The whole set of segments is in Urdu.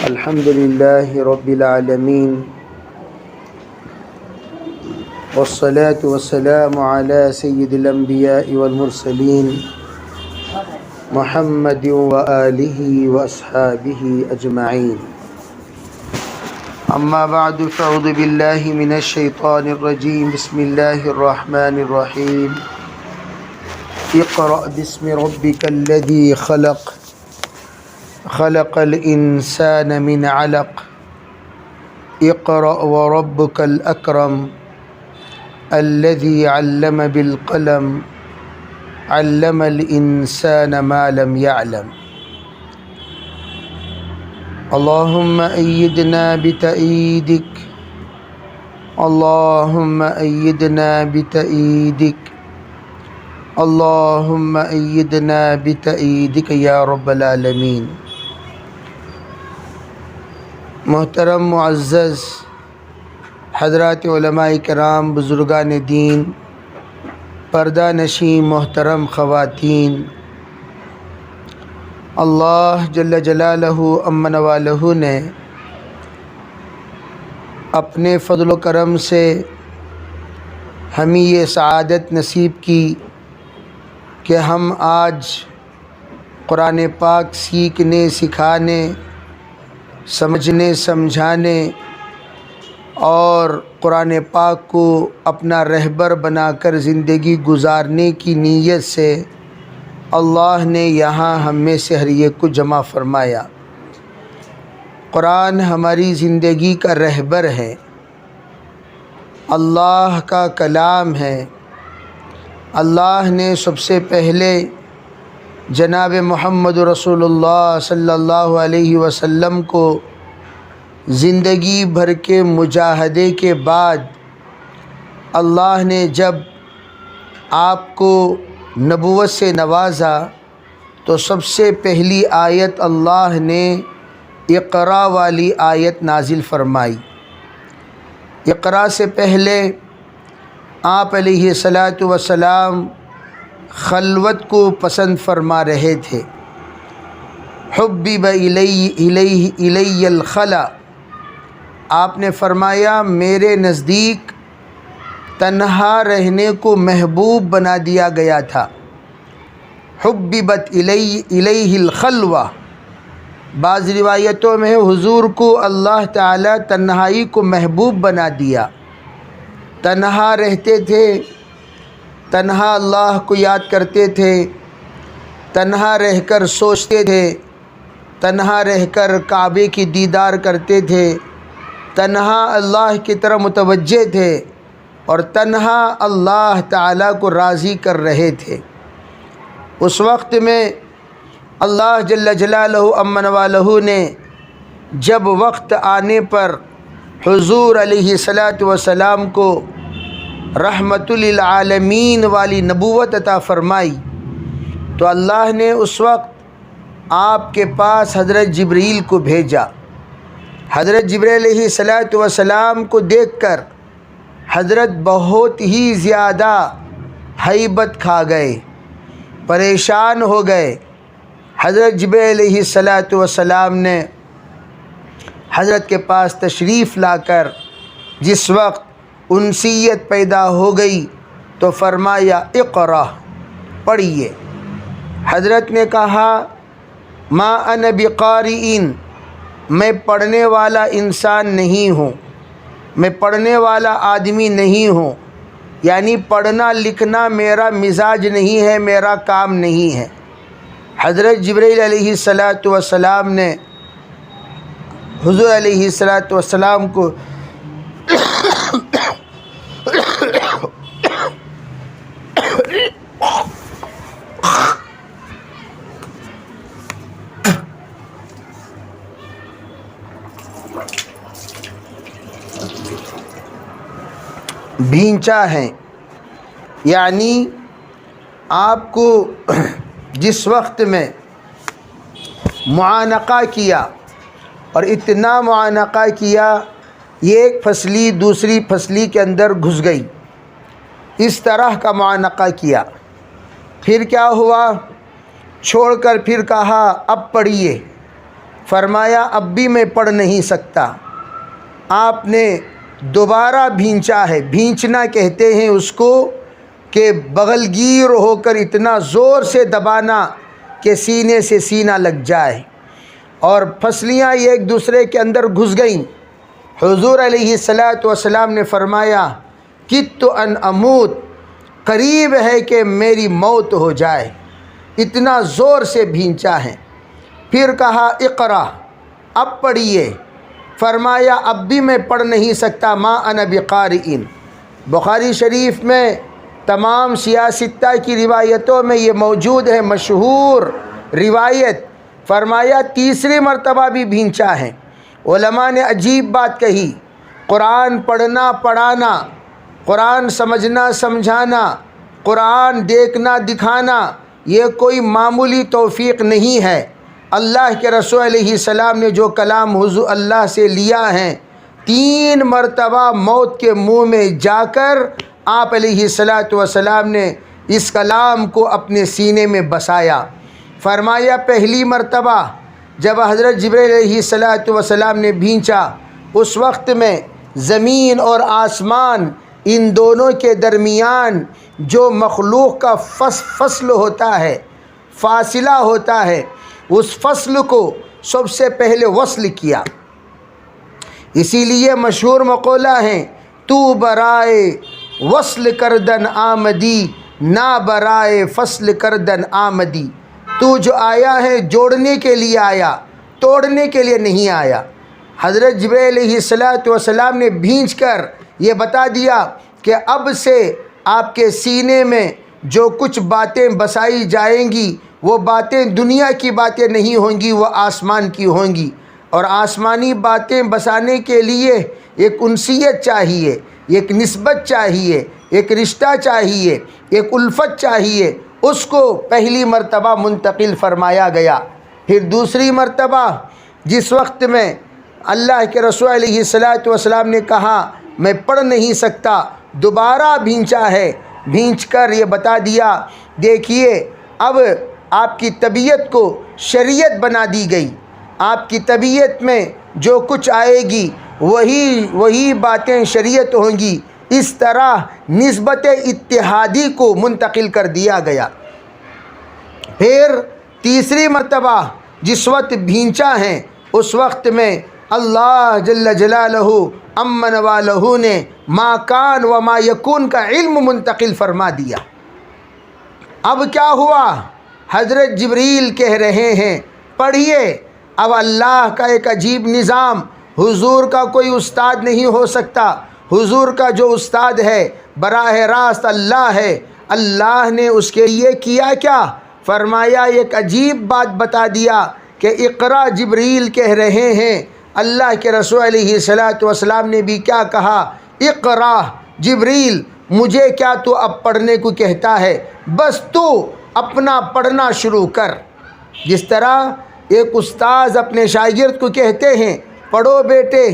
الحمد لله رب العالمين والصلاة والسلام على سيد الأنبياء والمرسلين محمد وآله وأصحابه أجمعين. أما بعد فأعوذ بالله من الشيطان الرجيم. بسم الله الرحمن الرحيم. اقرأ باسم ربك الذي خلق خلق الإنسان من علق اقرأ وربك الأكرم الذي علم بالقلم علم الإنسان ما لم يعلم. اللهم أيدنا بتأييدك اللهم أيدنا بتأييدك اللهم أيدنا بتأييدك یا رب العالمین. محترم معزز حضرات علماء کرام، بزرگان دین، پردہ نشین محترم خواتین، اللہ جل جلالہ امن والہ نے اپنے فضل و کرم سے ہمیں یہ سعادت نصیب کی کہ ہم آج قرآن پاک سیکھنے، سکھانے، سمجھنے، سمجھانے اور قرآن پاک کو اپنا رہبر بنا کر زندگی گزارنے کی نیت سے اللہ نے یہاں ہم میں سے ہر ایک کو جمع فرمایا. قرآن ہماری زندگی کا رہبر ہے، اللہ کا کلام ہے. اللہ نے سب سے پہلے جناب محمد رسول اللہ صلی اللہ علیہ وسلم کو زندگی بھر کے مجاہدے کے بعد اللہ نے جب آپ کو نبوت سے نوازا تو سب سے پہلی آیت اللہ نے اقرا والی آیت نازل فرمائی. اقرا سے پہلے آپ علیہ الصلاۃ والسلام خلوت کو پسند فرما رہے تھے. حبب الی الخلا، آپ نے فرمایا میرے نزدیک تنہا رہنے کو محبوب بنا دیا گیا تھا. حببت الیہ الخلوہ، بعض روایتوں میں حضور کو اللہ تعالی تنہائی کو محبوب بنا دیا. تنہا رہتے تھے، تنہا اللہ کو یاد کرتے تھے، تنہا رہ کر سوچتے تھے، تنہا رہ کر کعبے کی دیدار کرتے تھے، تنہا اللہ کی طرف متوجہ تھے اور تنہا اللہ تعالیٰ کو راضی کر رہے تھے. اس وقت میں اللہ جل جلالہ امن والہ نے جب وقت آنے پر حضور علیہ الصلاۃ والسلام کو رحمت للعالمین والی نبوت عطا فرمائی تو اللہ نے اس وقت آپ کے پاس حضرت جبریل کو بھیجا. حضرت جبریل علیہ الصلاۃ والسلام کو دیکھ کر حضرت بہت ہی زیادہ ہیبت کھا گئے، پریشان ہو گئے. حضرت جبریل علیہ الصلاۃ والسلام نے حضرت کے پاس تشریف لا کر جس وقت انسیت پیدا ہو گئی تو فرمایا اقرا، پڑھیے. حضرت نے کہا ما انا بقارئ، میں پڑھنے والا انسان نہیں ہوں، میں پڑھنے والا آدمی نہیں ہوں، یعنی پڑھنا لکھنا میرا مزاج نہیں ہے، میرا کام نہیں ہے. حضرت جبریل علیہ الصلاۃ والسلام نے حضور علیہ الصلاۃ والسلام کو بھینچا ہے، یعنی آپ کو جس وقت میں معانقہ کیا اور اتنا معانقہ کیا یہ ایک پھسلی دوسری پھسلی کے اندر گھس گئی، اس طرح کا معانقہ کیا. پھر کیا ہوا، چھوڑ کر پھر کہا اب پڑھیے. فرمایا اب بھی میں پڑھ نہیں سکتا۔ آپ نے دوبارہ بھینچا ہے، بھینچنا کہتے ہیں اس کو کہ بغل گیر ہو کر اتنا زور سے دبانا کہ سینے سے سینہ لگ جائے اور پھسلیاں ایک دوسرے کے اندر گھس گئیں۔ حضور علیہ الصلاۃ والسلام نے فرمایا کدت ان اموت، قریب ہے کہ میری موت ہو جائے، اتنا زور سے بھینچا ہے۔ پھر کہا اقرا، اب پڑھیے۔ فرمایا اب بھی میں پڑھ نہیں سکتا، ما انا بقارئ۔ بخاری شریف میں تمام سیاستہ کی روایتوں میں یہ موجود ہے، مشہور روایت۔ فرمایا تیسری مرتبہ بھی بھینچا ہے۔ علماء نے عجیب بات کہی، قرآن پڑھنا پڑھانا، قرآن سمجھنا سمجھانا، قرآن دیکھنا دکھانا، یہ کوئی معمولی توفیق نہیں ہے۔ اللہ کے رسول علیہ السلام نے جو کلام حضور اللہ سے لیا ہے، 3 مرتبہ موت کے منہ میں جا کر آپ علیہ الصلاۃ والسلام نے اس کلام کو اپنے سینے میں بسایا۔ فرمایا پہلی مرتبہ جب حضرت جبرائیل علیہ الصلاۃ والسلام نے بھینچا، اس وقت میں زمین اور آسمان ان دونوں کے درمیان جو مخلوق کا فصل ہوتا ہے، فاصلہ ہوتا ہے، اس فصل کو سب سے پہلے وصل کیا۔ اسی لیے مشہور مقولہ ہے، تو برائے وصل کردن آمدی، نہ برائے فصل کردن آمدی۔ تو جو آیا ہے جوڑنے کے لیے آیا، توڑنے کے لیے نہیں آیا۔ حضرت جبرائیل علیہ الصلاۃ والسلام نے بھینچ کر یہ بتا دیا کہ اب سے آپ کے سینے میں جو کچھ باتیں بسائی جائیں گی، وہ باتیں دنیا کی باتیں نہیں ہوں گی، وہ آسمان کی ہوں گی۔ اور آسمانی باتیں بسانے کے لیے ایک انسیت چاہیے، ایک نسبت چاہیے، ایک رشتہ چاہیے، ایک الفت چاہیے۔ اس کو پہلی مرتبہ منتقل فرمایا گیا۔ پھر دوسری مرتبہ جس وقت میں اللہ کے رسول علیہ الصلاۃ والسلام نے کہا میں پڑھ نہیں سکتا، دوبارہ بھینچا ہے۔ بھینچ کر یہ بتا دیا، دیکھیے اب آپ کی طبیعت کو شریعت بنا دی گئی، آپ کی طبیعت میں جو کچھ آئے گی وہی باتیں شریعت ہوں گی۔ اس طرح نسبت اتحادی کو منتقل کر دیا گیا۔ پھر تیسری مرتبہ جس وقت بھینچا ہے، اس وقت میں اللہ جل جلالہ امن والہ نے ما کان و ما یکون کا علم منتقل فرما دیا۔ اب کیا ہوا؟ حضرت جبریل کہہ رہے ہیں پڑھیے۔ اب اللہ کا ایک عجیب نظام، حضور کا کوئی استاد نہیں ہو سکتا، حضور کا جو استاد ہے براہ راست اللہ ہے۔ اللہ نے اس کے لیے کیا کیا؟ فرمایا ایک عجیب بات بتا دیا کہ اقرا جبریل کہہ رہے ہیں۔ اللہ کے رسول علیہ الصلاۃ والسلام نے بھی کیا کہا؟ اقرا جبریل، مجھے کیا تو اب پڑھنے کو کہتا ہے، بس تو اپنا پڑھنا شروع کر۔ جس طرح ایک استاذ اپنے شاگرد کو کہتے ہیں پڑھو بیٹے،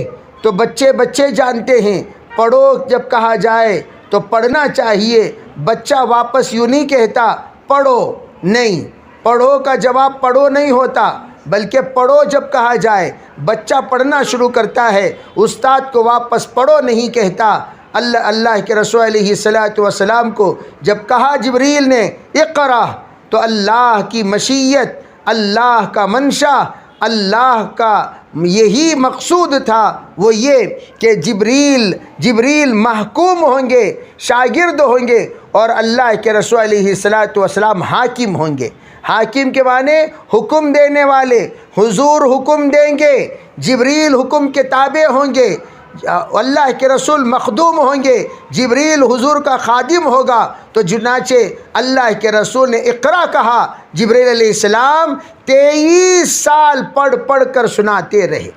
تو بچے جانتے ہیں، پڑھو جب کہا جائے تو پڑھنا چاہیے۔ بچہ واپس یوں نہیں کہتا پڑھو، نہیں، پڑھو کا جواب پڑھو نہیں ہوتا، بلکہ پڑھو جب کہا جائے بچہ پڑھنا شروع کرتا ہے، استاد کو واپس پڑھو نہیں کہتا۔ اللہ کے رسول علیہ الصلاۃ والسلام کو جب کہا جبریل نے اقرا، تو اللہ کی مشیت، اللہ کا منشا، اللہ کا یہی مقصود تھا، وہ یہ کہ جبریل محکوم ہوں گے، شاگرد ہوں گے، اور اللہ کے رسول علیہ الصلاۃ والسلام حاکم ہوں گے۔ حاکم کے معنی حکم دینے والے، حضور حکم دیں گے، جبریل حکم کے تابع ہوں گے، اللہ کے رسول مخدوم ہوں گے، جبریل حضور کا خادم ہوگا۔ تو چنانچہ اللہ کے رسول نے اقرا کہا، جبریل علیہ السلام 23 سال پڑھ کر سناتے رہے،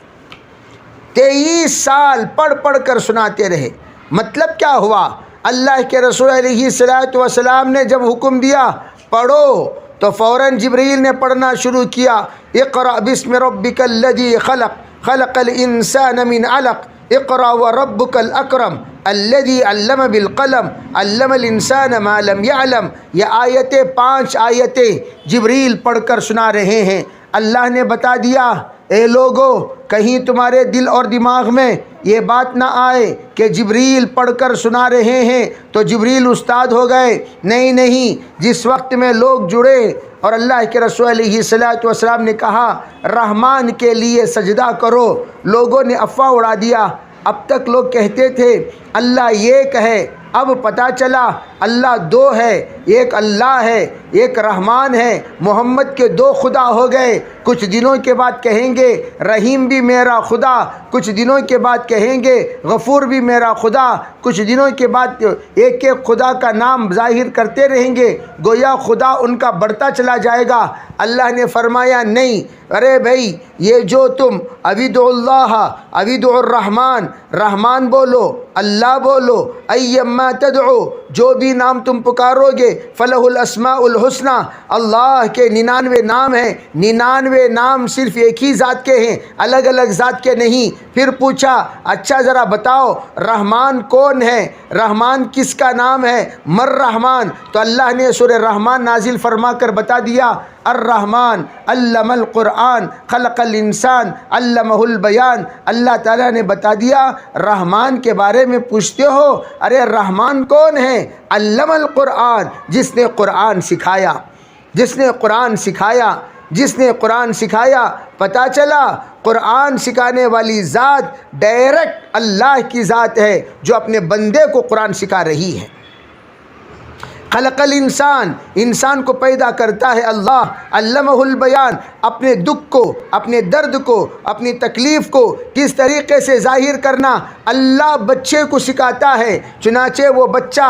23 سال پڑھ کر سناتے رہے۔ مطلب کیا ہوا؟ اللہ کے رسول علیہ الصلاۃ والسلام نے جب حکم دیا پڑھو، تو فوراً جبریل نے پڑھنا شروع کیا۔ اقرأ بسم ربک الذی خلق، خلق الانسان من علق، اقرأ وربک الاکرم الذی علم بالقلم، علم الانسان ما لم يعلم۔ یہ آیتیں 5 آیتیں جبریل پڑھ کر سنا رہے ہیں۔ اللہ نے بتا دیا اے لوگو کہیں تمہارے دل اور دماغ میں یہ بات نہ آئے کہ جبریل پڑھ کر سنا رہے ہیں تو جبریل استاد ہو گئے. نہیں، جس وقت میں لوگ جڑے اور اللہ کے رسول علیہ الصلوۃ والسلام نے کہا رحمان کے لیے سجدہ کرو، لوگوں نے افواہ اڑا دیا. اب تک لوگ کہتے تھے اللہ ایک ہے، اب پتہ چلا اللہ دو ہے، ایک اللہ ہے ایک رحمان ہے. محمد کے دو خدا ہو گئے. کچھ دنوں کے بعد کہیں گے رحیم بھی میرا خدا، کچھ دنوں کے بعد کہیں گے غفور بھی میرا خدا، کچھ دنوں کے بعد ایک ایک خدا کا نام ظاہر کرتے رہیں گے، گویا خدا ان کا بڑھتا چلا جائے گا. اللہ نے فرمایا نہیں، ارے بھائی یہ جو تم ابدعوا اللہ ابدعوا الرحمن، رحمان بولو اللہ بولو، ایما تدعو جو بھی نام تم پکارو گے فلہ الاسماء الحسنی، اللہ کے 99 نام ہیں. 99 نام صرف ایک ہی ذات کے ہیں، الگ الگ ذات کے نہیں. پھر پوچھا اچھا ذرا بتاؤ رحمان کون ہے، رحمان کس کا نام ہے، مر رحمان. تو اللہ نے سورہ رحمان نازل فرما کر بتا دیا الرحمن علم القرآن خلق الانسان علمہ البیان. اللہ تعالیٰ نے بتا دیا رحمان کے بارے میں پوچھتے ہو، ارے رحمان کون ہے؟ علم القرآن، جس نے قرآن سکھایا، جس نے قرآن سکھایا، جس نے قرآن سکھایا. پتہ چلا قرآن سکھانے والی ذات ڈائریکٹ اللہ کی ذات ہے جو اپنے بندے کو قرآن سکھا رہی ہے. خلق الانسان، انسان کو پیدا کرتا ہے اللہ. علمہ البیان، اپنے دکھ کو، اپنے درد کو، اپنی تکلیف کو کس طریقے سے ظاہر کرنا اللہ بچے کو سکھاتا ہے. چنانچہ وہ بچہ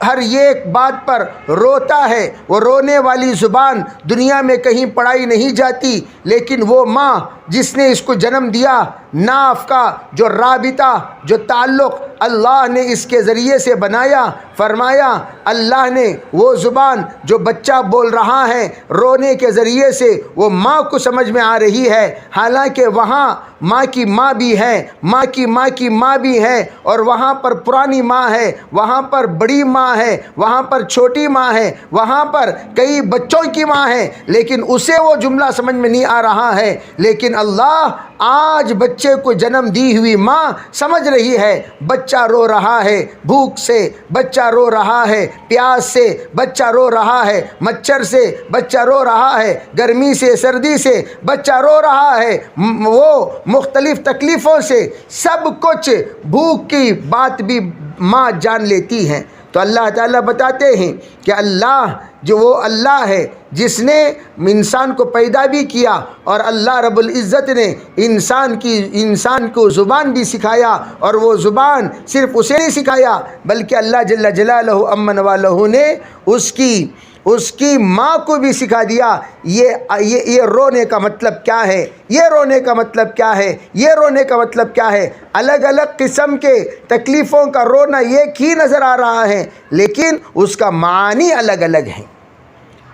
ہر ایک بات پر روتا ہے، وہ رونے والی زبان دنیا میں کہیں پڑھائی نہیں جاتی، لیکن وہ ماں جس نے اس کو جنم دیا، ناف کا جو رابطہ، جو تعلق اللہ نے اس کے ذریعے سے بنایا. فرمایا اللہ نے وہ زبان جو بچہ بول رہا ہے رونے کے ذریعے سے وہ ماں کو سمجھ میں آ رہی ہے، حالانکہ وہاں ماں کی ماں بھی ہے، ماں کی ماں کی ماں بھی ہے، اور وہاں پر پرانی ماں ہے، وہاں پر بڑی ماں ہے، وہاں پر چھوٹی ماں ہے، وہاں پر کئی بچوں کی ماں ہے، لیکن اسے وہ جملہ سمجھ میں نہیں آ رہا ہے. لیکن اللہ آج بچے کو جنم دی ہوئی ماں سمجھ رہی ہے. بچہ رو رہا ہے بھوک سے، بچہ رو رہا ہے پیاس سے، بچہ رو رہا ہے مچھر سے، بچہ رو رہا ہے گرمی سے سردی سے، بچہ رو رہا ہے وہ مختلف تکلیفوں سے. سب کچھ بھوک کی بات بھی ماں جان لیتی ہیں. تو اللہ تعالیٰ بتاتے ہیں کہ اللہ جو وہ اللہ ہے جس نے انسان کو پیدا بھی کیا، اور اللہ رب العزت نے انسان کو زبان بھی سکھایا، اور وہ زبان صرف اسے نہیں سکھایا بلکہ اللہ جل جلالہ امن والہ نے اس کی ماں کو بھی سکھا دیا. یہ رونے کا مطلب کیا ہے، یہ رونے کا مطلب کیا ہے، یہ رونے کا مطلب کیا ہے. الگ الگ قسم کے تکلیفوں کا رونا ایک ہی نظر آ رہا ہے لیکن اس کا معنی الگ الگ ہے.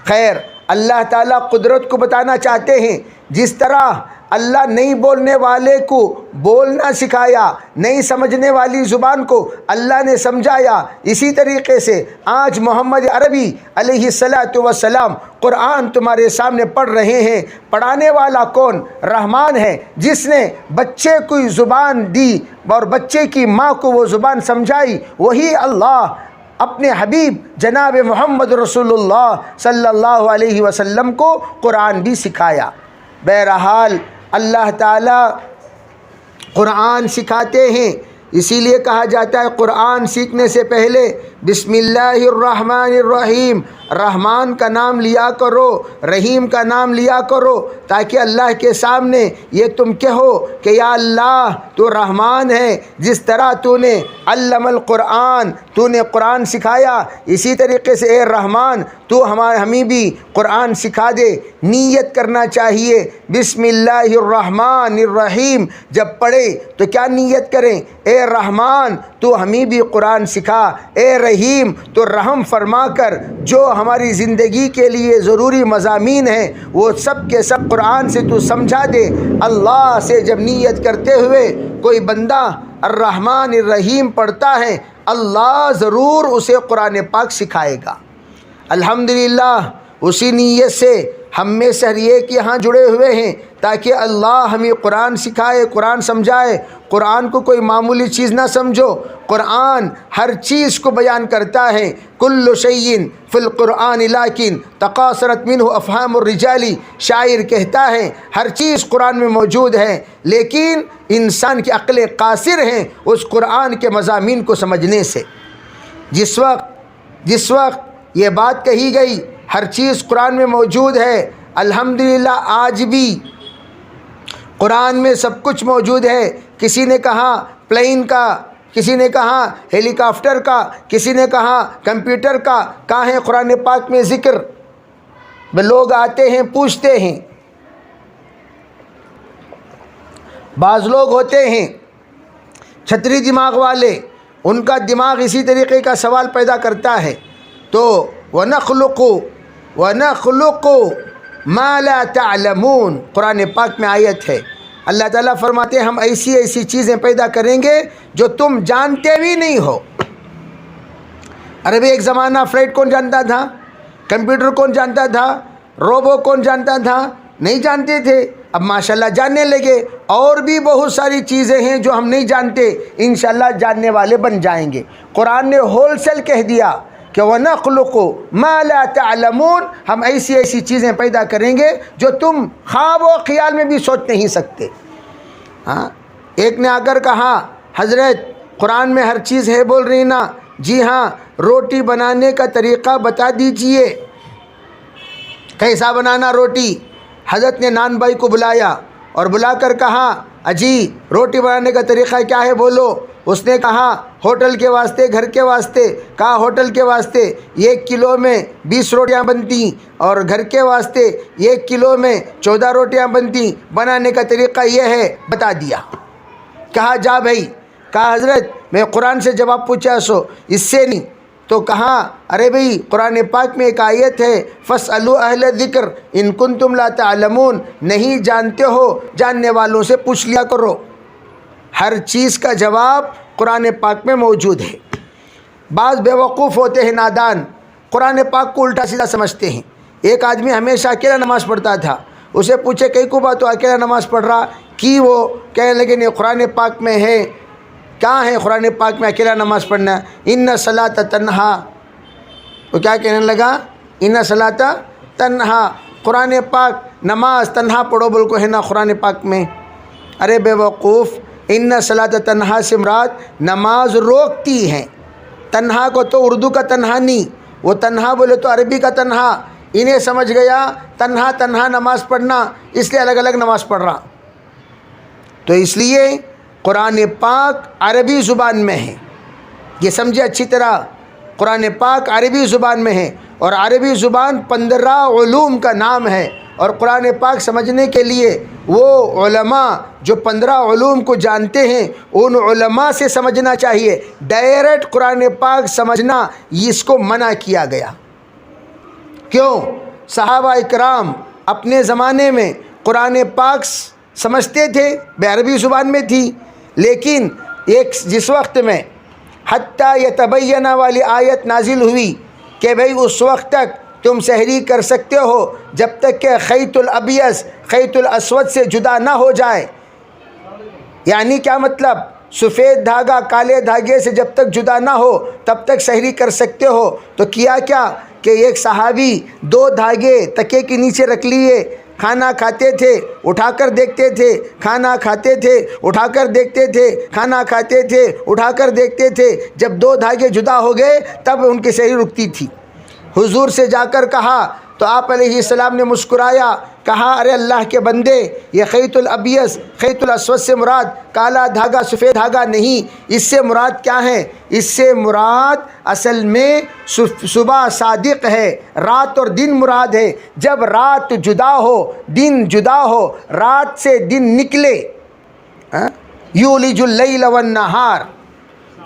خیر، اللہ تعالیٰ قدرت کو بتانا چاہتے ہیں. جس طرح اللہ نہیں بولنے والے کو بولنا سکھایا، نہیں سمجھنے والی زبان کو اللہ نے سمجھایا، اسی طریقے سے آج محمد عربی علیہ الصلاۃ والسلام قرآن تمہارے سامنے پڑھ رہے ہیں. پڑھانے والا کون؟ رحمان ہے، جس نے بچے کو زبان دی اور بچے کی ماں کو وہ زبان سمجھائی. وہی اللہ اپنے حبیب جناب محمد رسول اللہ صلی اللہ علیہ وسلم کو قرآن بھی سکھایا. بہرحال اللہ تعالیٰ قرآن سکھاتے ہیں، اسی لیے کہا جاتا ہے قرآن سیکھنے سے پہلے بسم اللہ الرحمن الرحیم، رحمان کا نام لیا کرو، رحیم کا نام لیا کرو، تاکہ اللہ کے سامنے یہ تم کہو کہ یا اللہ تو رحمان ہے. جس طرح تو نے علم القرآن، تو نے قرآن سکھایا، اسی طریقے سے اے رحمان تو ہمیں بھی قرآن سکھا دے. نیت کرنا چاہیے بسم اللہ الرحمن الرحیم. جب پڑھے تو کیا نیت کریں؟ اے رحمان تو ہمیں بھی قرآن سکھا، اے رحیم تو رحم فرما کر جو ہماری زندگی کے لیے ضروری مضامین ہیں وہ سب کے سب قرآن سے تو سمجھا دے. اللہ سے جب نیت کرتے ہوئے کوئی بندہ الرحمن الرحیم پڑھتا ہے اللہ ضرور اسے قرآن پاک سکھائے گا. الحمدللہ اسی نیت سے ہم میں سے ہر ایک یہاں جڑے ہوئے ہیں تاکہ اللہ ہمیں قرآن سکھائے، قرآن سمجھائے۔ قرآن کو کوئی معمولی چیز نہ سمجھو، قرآن ہر چیز کو بیان کرتا ہے۔ کل شیء فی القرآن لیکن تقاصرت منہ افہام الرجال، شاعر کہتا ہے ہر چیز قرآن میں موجود ہے لیکن انسان کی عقلیں قاصر ہیں اس قرآن کے مضامین کو سمجھنے سے۔ جس وقت یہ بات کہی گئی ہر چیز قرآن میں موجود ہے، الحمدللہ آج بھی قرآن میں سب کچھ موجود ہے۔ کسی نے کہا پلین کا، کسی نے کہا ہیلی کاپٹر کا، کسی نے کہا کمپیوٹر کا، کہاں ہے قرآن پاک میں ذکر؟ لوگ آتے ہیں پوچھتے ہیں، بعض لوگ ہوتے ہیں چھتری دماغ والے، ان کا دماغ اسی طریقے کا سوال پیدا کرتا ہے۔ تو وَنَخْلُقُ مَا لَا تَعْلَمُونَ قرآن پاک میں آیت ہے، اللہ تعالیٰ فرماتے ہیں ہم ایسی ایسی چیزیں پیدا کریں گے جو تم جانتے بھی نہیں ہو۔ ارے بھی ایک زمانہ فلائٹ کون جانتا تھا؟ کمپیوٹر کون جانتا تھا؟ روبو کون جانتا تھا؟ نہیں جانتے تھے۔ اب ماشاءاللہ جاننے لگے۔ اور بھی بہت ساری چیزیں ہیں جو ہم نہیں جانتے، انشاءاللہ جاننے والے بن جائیں گے۔ قرآن نے ہول سیل کہہ دیا کہ وَنَخْلُقُ مَا لَا تَعْلَمُونَ، ہم ایسی ایسی چیزیں پیدا کریں گے جو تم خواب و خیال میں بھی سوچ نہیں سکتے۔ ایک نے آ کر کہا حضرت قرآن میں ہر چیز ہے بول رہی نا؟ جی ہاں، روٹی بنانے کا طریقہ بتا دیجئے، کیسا بنانا روٹی؟ حضرت نے نان بھائی کو بلایا اور بلا کر کہا اجی روٹی بنانے کا طریقہ کیا ہے بولو؟ اس نے کہا ہوٹل کے واسطے، گھر کے واسطے۔ کہا ہوٹل کے واسطے 1 کلو میں 20 روٹیاں بنتی اور گھر کے واسطے 1 کلو میں 14 روٹیاں بنتی، بنانے کا طریقہ یہ ہے، بتا دیا۔ کہا جا بھائی۔ کہا حضرت میں قرآن سے جواب پوچھا سو اس سے نہیں۔ تو کہا ارے بھئی قرآن پاک میں ایک آیت ہے فَاسْأَلُوا أَهْلَ الذِّكْرِ إِن كُنتُمْ لَا تَعْلَمُونَ، نہیں جانتے ہو جاننے والوں سے پوچھ لیا کرو۔ ہر چیز کا جواب قرآن پاک میں موجود ہے۔ بعض بیوقوف ہوتے ہیں، نادان، قرآن پاک کو الٹا سیدھا سمجھتے ہیں۔ ایک آدمی ہمیشہ اکیلا نماز پڑھتا تھا، اسے پوچھے کئی کو بات تو اکیلا نماز پڑھ رہا کی؟ وہ کہنے لگے نہیں قرآن پاک میں ہے۔ کہاں ہے قرآن پاک میں اکیلا نماز پڑھنا؟ ان صلاۃ تنہا، وہ کیا کہنے لگا؟ ان صلاۃ تنہا، قرآن پاک نماز تنہا پڑھو بول کو ہے نا قرآن پاک میں؟ ارے بے وقوف، ان صلاۃ تنہا سے مراد نماز روکتی ہے۔ تنہا کو تو اردو کا تنہا نہیں، وہ تنہا بولے تو عربی کا تنہا، انہیں سمجھ گیا تنہا تنہا نماز پڑھنا، اس لیے الگ الگ نماز پڑھ رہا۔ تو اس لیے قرآن پاک عربی زبان میں ہے، یہ سمجھے اچھی طرح، قرآن پاک عربی زبان میں ہے، اور عربی زبان 15 علوم کا نام ہے۔ اور قرآن پاک سمجھنے کے لیے وہ علماء جو 15 علوم کو جانتے ہیں ان علماء سے سمجھنا چاہیے۔ ڈائریکٹ قرآن پاک سمجھنا اس کو منع کیا گیا۔ کیوں؟ صحابہ اکرام اپنے زمانے میں قرآن پاک سمجھتے تھے، بے عربی زبان میں تھی، لیکن جس وقت میں حتیٰ یتبین والی آیت نازل ہوئی کہ بھئی اس وقت تک تم سحری کر سکتے ہو جب تک کہ خیط الابیض خیط الاسود سے جدا نہ ہو جائے۔ یعنی کیا مطلب؟ سفید دھاگا کالے دھاگے سے جب تک جدا نہ ہو تب تک سحری کر سکتے ہو۔ تو کیا کہ ایک صحابی 2 دھاگے تکیے کے نیچے رکھ لیے، کھانا کھاتے تھے اٹھا کر دیکھتے تھے، کھانا کھاتے تھے اٹھا کر دیکھتے تھے، کھانا کھاتے تھے اٹھا کر دیکھتے تھے، جب 2 دھاگے جدا ہو گئے تب ان کی سحری رکتی تھی۔ حضور سے جا کر کہا تو آپ علیہ السلام نے مسکرایا، کہا ارے اللہ کے بندے، یہ خیط الابیض خیط الاسود سے مراد کالا دھاگا سفید دھاگا نہیں، اس سے مراد کیا ہے؟ اس سے مراد اصل میں صبح صادق ہے، رات اور دن مراد ہے۔ جب رات جدا ہو دن جدا ہو، رات سے دن نکلے، یولج اللیل والنہار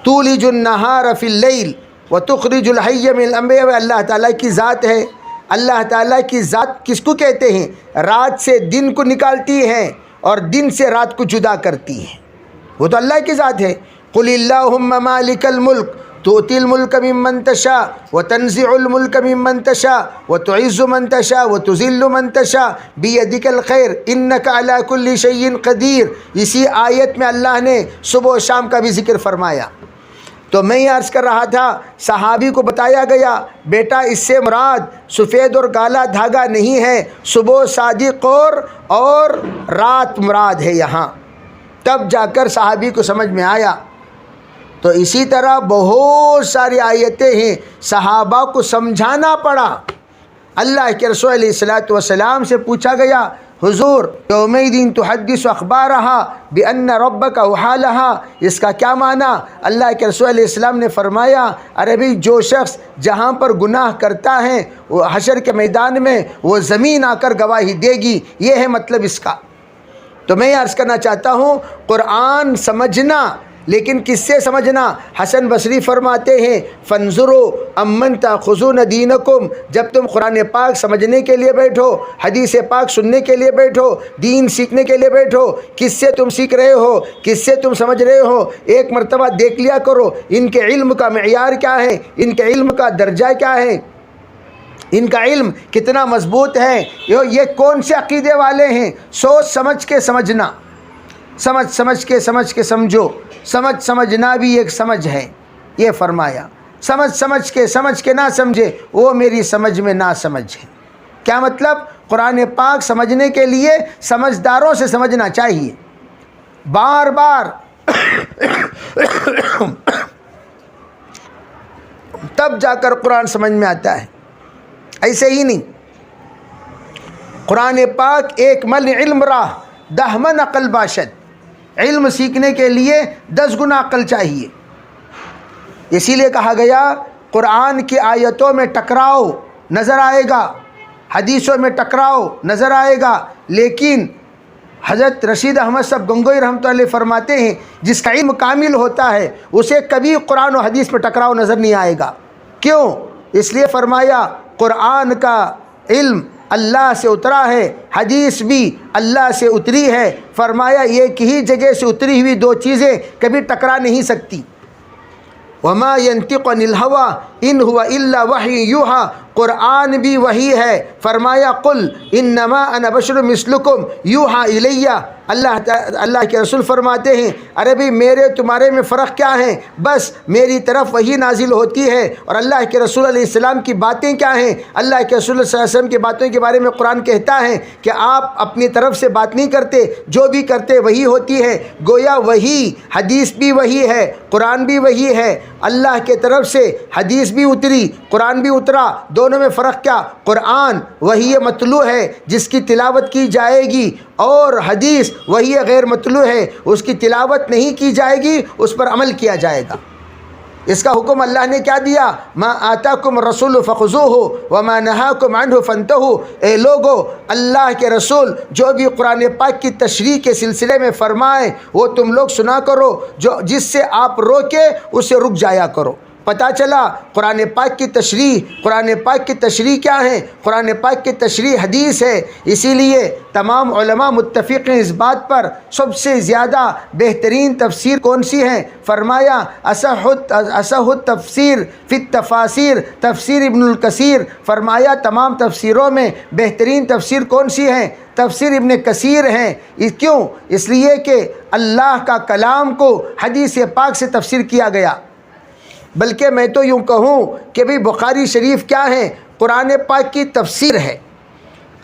تولج النہار فی اللیل وتخرج الحی من الاموات، اللہ تعالیٰ کی ذات ہے۔ اللہ تعالیٰ کی ذات کس کو کہتے ہیں؟ رات سے دن کو نکالتی ہے اور دن سے رات کو جدا کرتی ہے، وہ تو اللہ کی ذات ہے۔ قل اللہم مالک الملک تؤتی الملک ممن تشاء وتنزع الملک ممن تشاء وتعز من تشاء وتذل من تشاء بیدک الخیر انک علی کل شیء قدیر۔ اسی آیت میں اللہ نے صبح و شام کا بھی ذکر فرمایا۔ تو میں یہ عرض کر رہا تھا، صحابی کو بتایا گیا بیٹا اس سے مراد سفید اور کالا دھاگا نہیں ہے، صبح صادق اور رات مراد ہے یہاں۔ تب جا کر صحابی کو سمجھ میں آیا۔ تو اسی طرح بہت ساری آیتیں ہیں، صحابہ کو سمجھانا پڑا۔ اللہ کے رسول علیہ الصلوۃ والسلام سے پوچھا گیا، حضور یومئذ تحدث اخبارہا بان ربک اوحی لہا، اس کا کیا معنی؟ اللہ کے رسول علیہ السلام نے فرمایا، ارے بھئی جو شخص جہاں پر گناہ کرتا ہے وہ حشر کے میدان میں وہ زمین آ کر گواہی دے گی، یہ ہے مطلب اس کا۔ تو میں یہ عرض کرنا چاہتا ہوں، قرآن سمجھنا، لیکن کس سے سمجھنا؟ حسن بصری فرماتے ہیں، فانظروا امن تاخذون دینکم، جب تم قرآن پاک سمجھنے کے لیے بیٹھو، حدیث پاک سننے کے لیے بیٹھو، دین سیکھنے کے لیے بیٹھو، کس سے تم سیکھ رہے ہو، کس سے تم سمجھ رہے ہو؟ ایک مرتبہ دیکھ لیا کرو ان کے علم کا معیار کیا ہے، ان کے علم کا درجہ کیا ہے، ان کا علم کتنا مضبوط ہے، یہ کون سے عقیدے والے ہیں۔ سوچ سمجھ کے سمجھنا، سمجھ کے سمجھو، سمجھنا بھی ایک سمجھ ہے، یہ فرمایا۔ سمجھ کے نہ سمجھے وہ میری سمجھ میں نہ سمجھ ہے۔ کیا مطلب؟ قرآن پاک سمجھنے کے لیے سمجھداروں سے سمجھنا چاہیے، بار بار تب جا کر قرآن سمجھ میں آتا ہے، ایسے ہی نہیں۔ قرآن پاک ایک من علم راہ 10 من عقل باشد، علم سیکھنے کے لیے 10 گنا عقل چاہیے۔ اسی لیے کہا گیا قرآن کی آیتوں میں ٹکراؤ نظر آئے گا، حدیثوں میں ٹکراؤ نظر آئے گا، لیکن حضرت رشید احمد صاحب گنگوئی رحمۃ اللہ علیہ فرماتے ہیں جس کا علم کامل ہوتا ہے اسے کبھی قرآن و حدیث میں ٹکراؤ نظر نہیں آئے گا۔ کیوں؟ اس لیے فرمایا قرآن کا علم اللہ سے اترا ہے، حدیث بھی اللہ سے اتری ہے۔ فرمایا ایک ہی جگہ سے اتری ہوئی 2 چیزیں کبھی ٹکرا نہیں سکتی۔ وما ينطق عن الهوى ان هو الا وحی یوحی، قرآن بھی وحی ہے۔ فرمایا قل انما انا بشر مثلکم یوحی الی، اللہ کے رسول فرماتے ہیں ارے بھئی میرے تمہارے میں فرق کیا ہے؟ بس میری طرف وحی نازل ہوتی ہے۔ اور اللہ کے رسول علیہ السلام کی باتیں کیا ہیں؟ اللہ کے رسول صلی اللہ علیہ وسلم کی باتوں کے بارے میں قرآن کہتا ہے کہ آپ اپنی طرف سے بات نہیں کرتے، جو بھی کرتے وہی ہوتی ہے۔ گویا وہی، حدیث بھی وہی ہے، قرآن بھی وہی ہے، اللہ کے طرف سے حدیث بھی اتری، قرآن بھی اترا، دونوں میں فرق کیا؟ قرآن وحی مطلوع ہے جس کی تلاوت کی جائے گی، اور حدیث وحی غیر مطلوع ہے اس کی تلاوت نہیں کی جائے گی، اس پر عمل کیا جائے گا۔ اس کا حکم اللہ نے کیا دیا؟ ما آتاکم الرسول فخذوہ وما نہاکم عنہ فانتہوا، اے لوگو اللہ کے رسول جو بھی قرآن پاک کی تشریح کے سلسلے میں فرمائے وہ تم لوگ سنا کرو، جو جس سے آپ روکے اسے رک جایا کرو۔ پتہ چلا قرآن پاک کی تشریح کیا ہے؟ قرآن پاک کی تشریح حدیث ہے۔ اسی لیے تمام علماء متفق ہیں اس بات پر سب سے زیادہ بہترین تفسیر کون سی ہے؟ فرمایا اصح التفسیر فی التفاسیر، تفسیر ابن الکثیر۔ فرمایا تمام تفسیروں میں بہترین تفسیر کون سی ہے؟ تفسیر ابن کثیر ہیں۔ کیوں؟ اس لیے کہ اللہ کا کلام کو حدیث پاک سے تفسیر کیا گیا۔ بلکہ میں تو یوں کہوں کہ بھئی بخاری شریف کیا ہے؟ قرآن پاک کی تفسیر ہے۔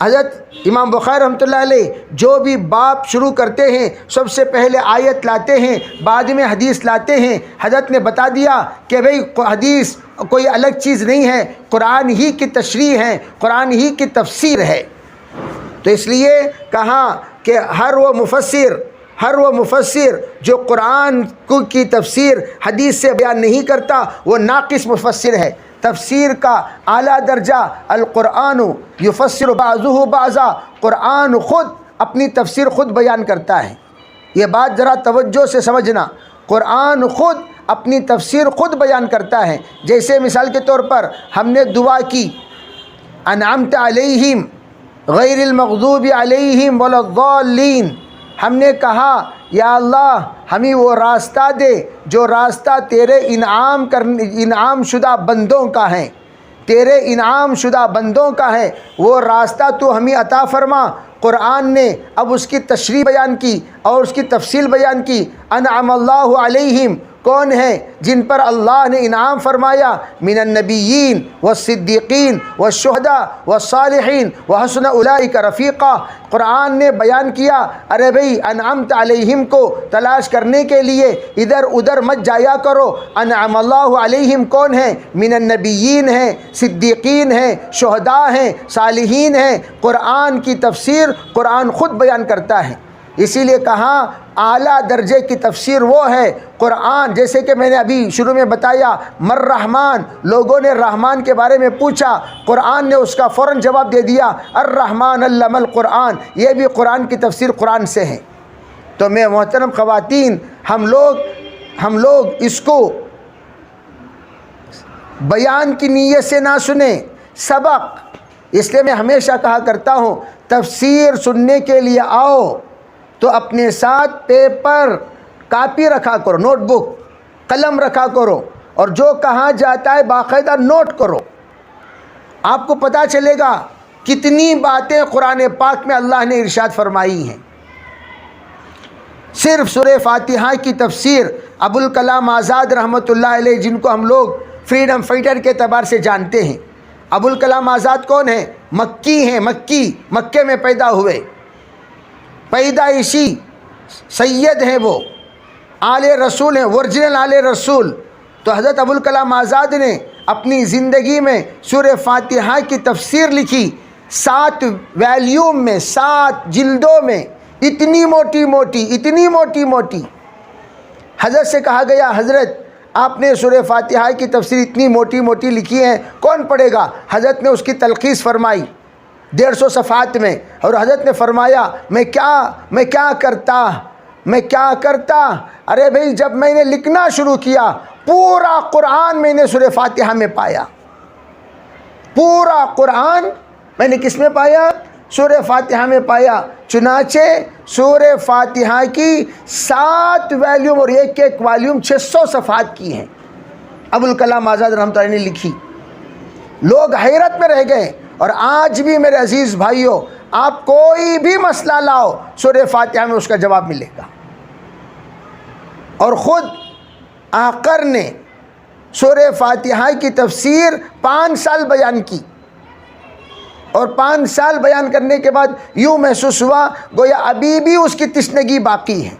حضرت امام بخاری رحمۃ اللہ علیہ جو بھی باب شروع کرتے ہیں سب سے پہلے آیت لاتے ہیں، بعد میں حدیث لاتے ہیں۔ حضرت نے بتا دیا کہ بھئی حدیث کوئی الگ چیز نہیں ہے، قرآن ہی کی تشریح ہے، قرآن ہی کی تفسیر ہے۔ تو اس لیے کہا کہ ہر وہ مفسر جو قرآن کی تفسیر حدیث سے بیان نہیں کرتا وہ ناقص مفسر ہے۔ تفسیر کا اعلیٰ درجہ القرآن یفسر بعضہ بعضا، قرآن خود اپنی تفسیر خود بیان کرتا ہے۔ یہ بات ذرا توجہ سے سمجھنا، قرآن خود اپنی تفسیر خود بیان کرتا ہے۔ جیسے مثال کے طور پر ہم نے دعا کی انعمت علیہم غیر المغضوب علیہم ولا الضالین، ہم نے کہا یا اللہ ہمیں وہ راستہ دے جو راستہ تیرے انعام شدہ بندوں کا ہے، تیرے انعام شدہ بندوں کا ہے، وہ راستہ تو ہمیں عطا فرما۔ قرآن نے اب اس کی تشریح بیان کی اور اس کی تفصیل بیان کی۔ انعم اللہ علیہم، کون ہیں جن پر اللہ نے انعام فرمایا؟ من النبیین والصدیقین والشہداء والصالحین وحسن اولئک رفیقا۔ قرآن نے بیان کیا، ارے بھئی انعمت علیہم کو تلاش کرنے کے لیے ادھر ادھر مت جایا کرو۔ انعم اللہ علیہم کون ہیں؟ من النبیین ہیں، صدیقین ہیں، شہداء ہیں، صالحین ہیں۔ قرآن کی تفسیر قرآن خود بیان کرتا ہے، اسی لیے کہا اعلیٰ درجے کی تفسیر وہ ہے قرآن۔ جیسے کہ میں نے ابھی شروع میں بتایا مر رحمان، لوگوں نے رحمان کے بارے میں پوچھا، قرآن نے اس کا فوراً جواب دے دیا، الرحمن علم القرآن۔ یہ بھی قرآن کی تفسیر قرآن سے ہے۔ تو میں محترم خواتین، ہم لوگ اس کو بیان کی نیت سے نہ سنیں، سبق۔ اس لیے میں ہمیشہ کہا کرتا ہوں تفسیر سننے کے لیے آؤ تو اپنے ساتھ پیپر کاپی رکھا کرو، نوٹ بک قلم رکھا کرو، اور جو کہا جاتا ہے باقاعدہ نوٹ کرو۔ آپ کو پتہ چلے گا کتنی باتیں قرآن پاک میں اللہ نے ارشاد فرمائی ہیں۔ صرف سورہ فاتحہ کی تفسیر ابوالکلام آزاد رحمۃ اللہ علیہ، جن کو ہم لوگ فریڈم فائٹر کے اعتبار سے جانتے ہیں۔ ابوالکلام آزاد کون ہیں؟ مکی ہیں، مکے میں پیدا ہوئے، پیدائشی سید ہیں، وہ آل رسول ہیں، ورجنل آل رسول۔ تو حضرت ابوالکلام آزاد نے اپنی زندگی میں سورہ فاتحہ کی تفسیر لکھی، 7 والیوم میں، 7 جلدوں میں، اتنی موٹی موٹی۔ حضرت سے کہا گیا حضرت آپ نے سورہ فاتحہ کی تفسیر اتنی موٹی لکھی ہے، کون پڑھے گا؟ حضرت نے اس کی تلخیص فرمائی 150 صفحات میں، اور حضرت نے فرمایا میں کیا کرتا؟ ارے بھئی جب میں نے لکھنا شروع کیا پورا قرآن میں نے سورہ فاتحہ میں پایا، پورا قرآن میں نے کس میں پایا؟ سورہ فاتحہ میں پایا۔ چنانچہ سورہ فاتحہ کی 7 والیوم اور ایک والیوم 600 صفحات کی ہیں، ابوالکلام آزاد رحمۃ اللہ نے لکھی۔ لوگ حیرت میں رہ گئے۔ اور آج بھی میرے عزیز بھائیوں، آپ کوئی بھی مسئلہ لاؤ سورہ فاتحہ میں اس کا جواب ملے گا۔ اور خود آقر نے سورہ فاتحہ کی تفسیر 5 سال بیان کی، اور 5 سال بیان کرنے کے بعد یوں محسوس ہوا گویا ابھی بھی اس کی تشنگی باقی ہے۔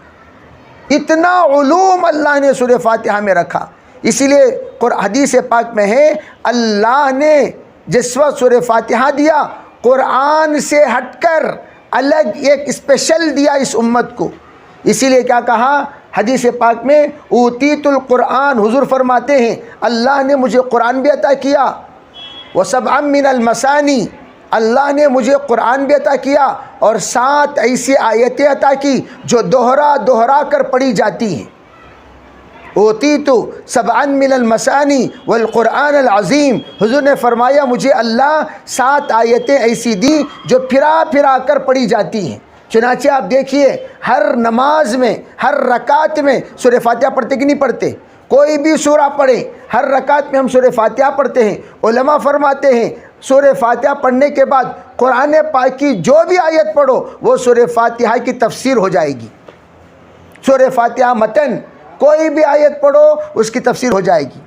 اتنا علوم اللہ نے سورہ فاتحہ میں رکھا۔ اسی لیے حدیث پاک میں ہے اللہ نے جس وقت سورہ فاتحہ دیا، قرآن سے ہٹ کر الگ ایک اسپیشل دیا اس امت کو۔ اسی لیے کیا کہا حدیث پاک میں، اوتیت القرآن، حضور فرماتے ہیں اللہ نے مجھے قرآن بھی عطا کیا، وسبعا من المثانی، اللہ نے مجھے قرآن بھی عطا کیا، اور 7 ایسی آیتیں عطا کی جو دوہرا کر پڑھی جاتی ہیں۔ اوتیت سبعا من المثانی والقرآن العظیم، حضور نے فرمایا مجھے اللہ 7 آیتیں ایسی دی جو پھرا کر پڑھی جاتی ہیں۔ چنانچہ آپ دیکھیے ہر نماز میں، ہر رکعت میں سورہ فاتحہ پڑھتے کہ نہیں پڑھتے؟ کوئی بھی سورہ پڑھے، ہر رکعت میں ہم سورہ فاتحہ پڑھتے ہیں۔ علماء فرماتے ہیں سورہ فاتحہ پڑھنے کے بعد قرآن پاک کی جو بھی آیت پڑھو وہ سورہ فاتحہ کی تفسیر ہو جائے گی۔ سورہ فاتحہ متن کوئی بھی آیت پڑھو اس کی تفسیر ہو جائے گی۔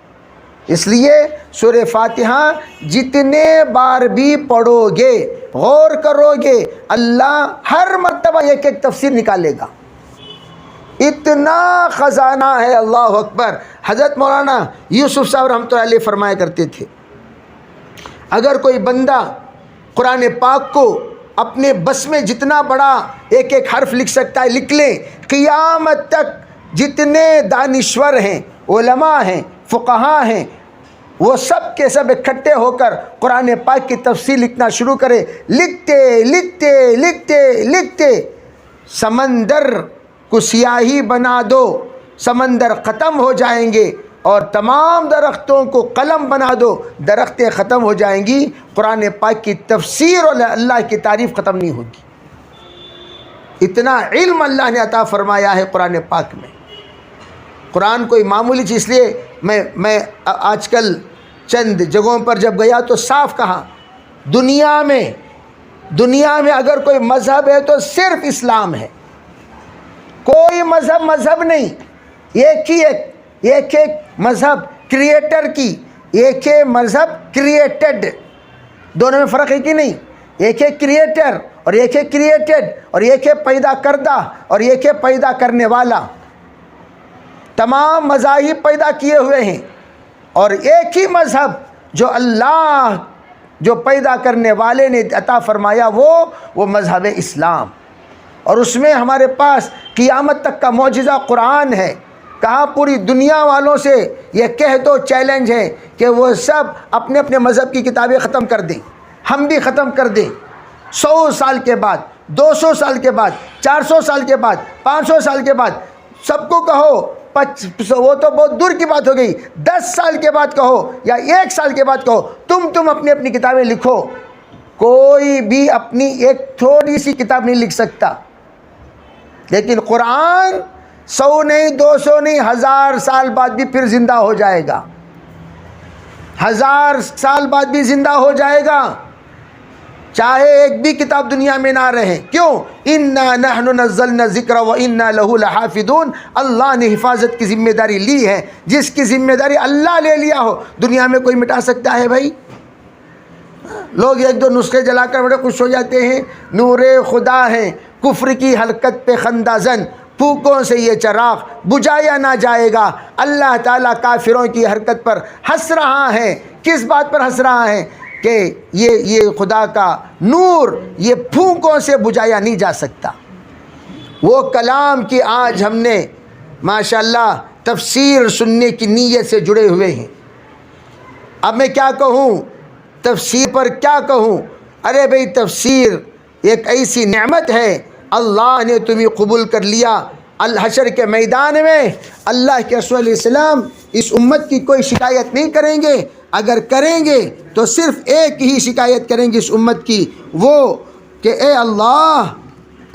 اس لیے سورہ فاتحہ جتنے بار بھی پڑھو گے، غور کرو گے، اللہ ہر مرتبہ ایک تفسیر نکالے گا۔ اتنا خزانہ ہے، اللہ اکبر۔ حضرت مولانا یوسف صاحب رحمۃ اللہ علیہ فرمایا کرتے تھے اگر کوئی بندہ قرآن پاک کو اپنے بس میں جتنا بڑا ایک حرف لکھ سکتا ہے لکھ لے، قیامت تک جتنے دانشور ہیں، علماء ہیں، فقہاء ہیں، وہ سب کے سب اکٹھے ہو کر قرآن پاک کی تفسیر لکھنا شروع کرے، لکھتے سمندر کو سیاہی بنا دو، سمندر ختم ہو جائیں گے، اور تمام درختوں کو قلم بنا دو، درختیں ختم ہو جائیں گی، قرآن پاک کی تفسیر اور اللہ کی تعریف ختم نہیں ہوگی۔ اتنا علم اللہ نے عطا فرمایا ہے قرآن پاک میں۔ قرآن کوئی معمولی چیز، اس لیے میں آج کل چند جگہوں پر جب گیا تو صاف کہا، دنیا میں اگر کوئی مذہب ہے تو صرف اسلام ہے، کوئی مذہب نہیں، ایک مذہب کریٹر کی، ایک ہے مذہب کریٹڈ، دونوں میں فرق ہے کہ نہیں؟ ایک ہے کریٹر اور ایک ہے کریٹڈ، اور ایک ہے پیدا کردہ اور ایک ہے پیدا کرنے والا۔ تمام مذاہب پیدا کیے ہوئے ہیں، اور ایک ہی مذہب جو اللہ جو پیدا کرنے والے نے عطا فرمایا وہ مذہب اسلام، اور اس میں ہمارے پاس قیامت تک کا معجزہ قرآن ہے۔ کہا پوری دنیا والوں سے یہ کہہ دو، چیلنج ہے کہ وہ سب اپنے اپنے مذہب کی کتابیں ختم کر دیں، ہم بھی ختم کر دیں۔ 100 سال کے بعد، 200 سال کے بعد، 400 سال کے بعد، 500 سال کے بعد سب کو کہو، وہ تو بہت دور کی بات ہو گئی، 10 سال کے بعد کہو یا 1 سال کے بعد کہو، تم اپنی اپنی کتابیں لکھو۔ کوئی بھی اپنی ایک تھوڑی سی کتاب نہیں لکھ سکتا، لیکن قرآن 100 نہیں، 200 نہیں، 1000 سال بعد بھی پھر زندہ ہو جائے گا، 1000 سال بعد بھی زندہ ہو جائے گا، چاہے ایک بھی کتاب دنیا میں نہ رہے۔ کیوں؟ اِنَّا نَحْنُ نَزَّلْنَا الذِّكْرَ وَإِنَّا لَهُ لَحَافِظُونَ۔ اللہ نے حفاظت کی ذمہ داری لی ہے، جس کی ذمہ داری اللہ لے لیا ہو دنیا میں کوئی مٹا سکتا ہے بھائی؟ لوگ ایک دو نسخے جلا کر بڑے خوش ہو جاتے ہیں، نور خدا ہے کفر کی حلقت پہ خندہ زن، پھوکوں سے یہ چراغ بجھایا نہ جائے گا۔ اللہ تعالیٰ کافروں کی حرکت پر ہنس رہا ہے۔ کس بات پر ہنس رہا ہے؟ کہ یہ خدا کا نور یہ پھونکوں سے بجھایا نہیں جا سکتا۔ وہ کلام کی آج ہم نے ماشاءاللہ تفسیر سننے کی نیت سے جڑے ہوئے ہیں۔ اب میں کیا کہوں، تفسیر پر کیا کہوں؟ ارے بھئی تفسیر ایک ایسی نعمت ہے، اللہ نے تمہیں قبول کر لیا۔ الحشر کے میدان میں اللہ کے رسول علیہ السلام اس امت کی کوئی شکایت نہیں کریں گے، اگر کریں گے تو صرف ایک ہی شکایت کریں گے اس امت کی، وہ کہ اے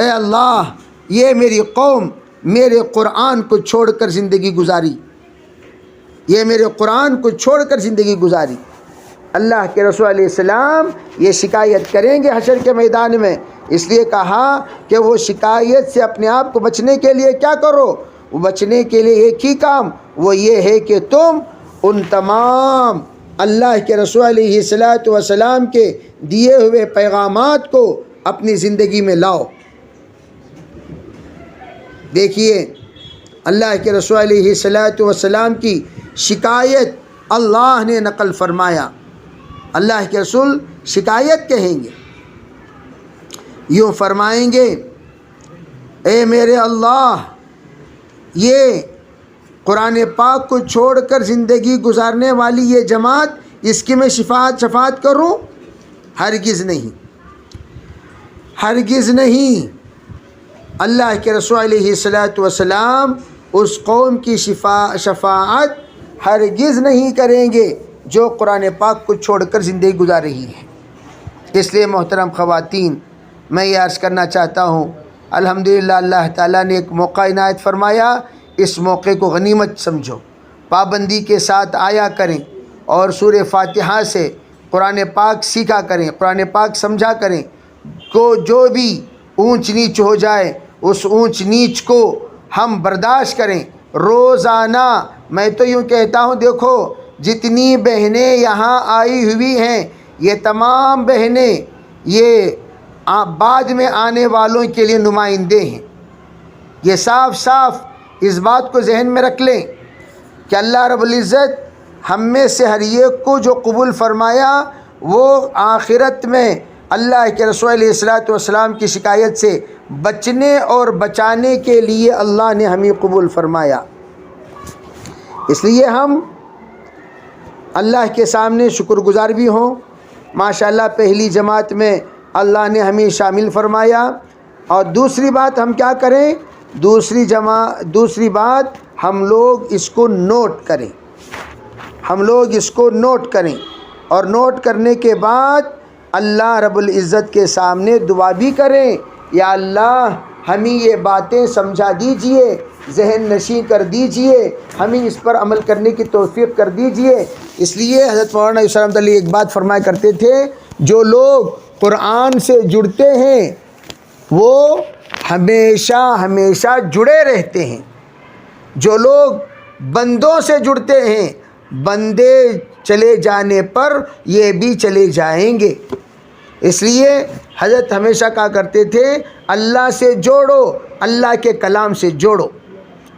اللہ یہ میری قوم میرے قرآن کو چھوڑ کر زندگی گزاری، یہ میرے قرآن کو چھوڑ کر زندگی گزاری۔ اللہ کے رسول علیہ السلام یہ شکایت کریں گے حشر کے میدان میں، اس لیے کہا کہ وہ شکایت سے اپنے آپ کو بچنے کے لیے کیا کرو؟ وہ بچنے کے لیے ایک ہی کام، وہ یہ ہے کہ تم ان تمام اللہ کے رسول علیہ السلام کے دیے ہوئے پیغامات کو اپنی زندگی میں لاؤ۔ دیکھیے اللہ کے رسول علیہ السلام کی شکایت اللہ نے نقل فرمایا۔ اللہ کے رسول شکایت کہیں گے، یوں فرمائیں گے، اے میرے اللہ یہ قرآن پاک کو چھوڑ کر زندگی گزارنے والی یہ جماعت، اس کی میں شفاعت کروں؟ ہرگز نہیں، ہرگز نہیں۔ اللہ کے رسول علیہ السلام اس قوم کی شفاعت ہرگز نہیں کریں گے جو قرآن پاک کو چھوڑ کر زندگی گزار رہی ہے۔ اس لیے محترم خواتین، میں یہ عرض کرنا چاہتا ہوں، الحمدللہ اللہ تعالیٰ نے ایک موقع عنایت فرمایا، اس موقع کو غنیمت سمجھو، پابندی کے ساتھ آیا کریں اور سورہ فاتحہ سے قرآن پاک سیکھا کریں، قرآن پاک سمجھا کریں، کو جو بھی اونچ نیچ ہو جائے اس اونچ نیچ کو ہم برداشت کریں۔ روزانہ میں تو یوں کہتا ہوں، دیکھو جتنی بہنیں یہاں آئی ہوئی ہیں یہ تمام بہنیں یہ بعد میں آنے والوں کے لیے نمائندے ہیں۔ یہ صاف صاف اس بات کو ذہن میں رکھ لیں کہ اللہ رب العزت ہم میں سے ہر ایک کو جو قبول فرمایا وہ آخرت میں اللہ کے رسول علیہ السلام کی شکایت سے بچنے اور بچانے کے لیے اللہ نے ہمیں قبول فرمایا۔ اس لیے ہم اللہ کے سامنے شکر گزار بھی ہوں۔ ماشاءاللہ پہلی جماعت میں اللہ نے ہمیں شامل فرمایا۔ اور دوسری بات ہم کیا کریں؟ دوسری بات ہم لوگ اس کو نوٹ کریں، ہم لوگ اس کو نوٹ کریں، اور نوٹ کرنے کے بعد اللہ رب العزت کے سامنے دعا بھی کریں، یا اللہ ہمیں یہ باتیں سمجھا دیجئے، ذہن نشیں کر دیجئے، ہمیں اس پر عمل کرنے کی توفیق کر دیجئے۔ اس لیے حضرت مولانا یوسف رحمۃ اللہ ایک بات فرمایا کرتے تھے، جو لوگ قرآن سے جڑتے ہیں وہ ہمیشہ ہمیشہ جڑے رہتے ہیں، جو لوگ بندوں سے جڑتے ہیں بندے چلے جانے پر یہ بھی چلے جائیں گے۔ اس لیے حضرت ہمیشہ کہا کرتے تھے اللہ سے جوڑو، اللہ کے کلام سے جوڑو،